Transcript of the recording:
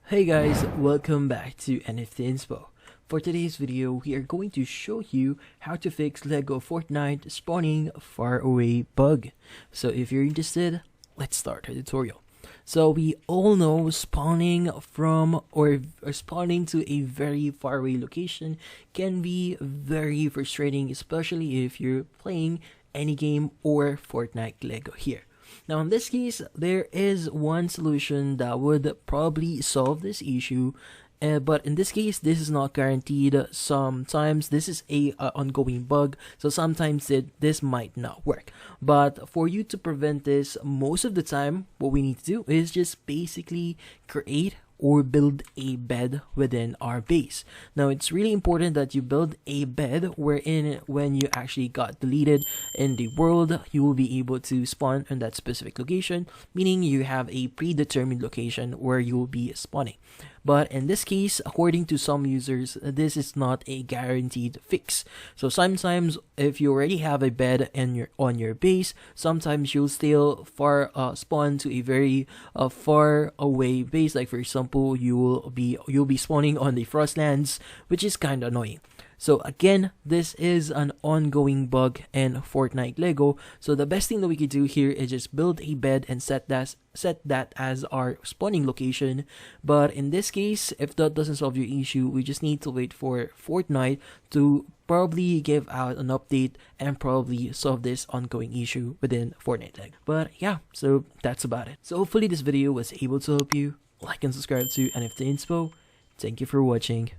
Hey guys, welcome back to NFT Inspo. For today's video, we are going to show you how to fix LEGO Fortnite spawning far away bug. So if you're interested, let's start our tutorial. So we all know spawning from or spawning to a very far away location can be very frustrating, especially if you're playing any game or Fortnite LEGO here. Now in this case, there is one solution that would probably solve this issue, but in this case, this is not guaranteed. Sometimes this is a ongoing bug, so sometimes this might not work. But for you to prevent this, most of the time, what we need to do is just basically create or build a bed within our base. Now it's really important that you build a bed wherein when you actually got deleted in the world, you will be able to spawn in that specific location, meaning you have a predetermined location where you will be spawning. But in this case, according to some users, this is not a guaranteed fix. So sometimes if you already have a bed on your base, sometimes you'll still spawn to a very far away base. Like for example, you'll be spawning on the Frostlands, which is kind of annoying. So again, this is an ongoing bug in Fortnite LEGO. So the best thing that we could do here is just build a bed and set that as our spawning location. But in this case, if that doesn't solve your issue, we just need to wait for Fortnite to probably give out an update and probably solve this ongoing issue within Fortnite LEGO. But yeah, so that's about it. So hopefully this video was able to help you. Like and subscribe to NFT Inspo. Thank you for watching.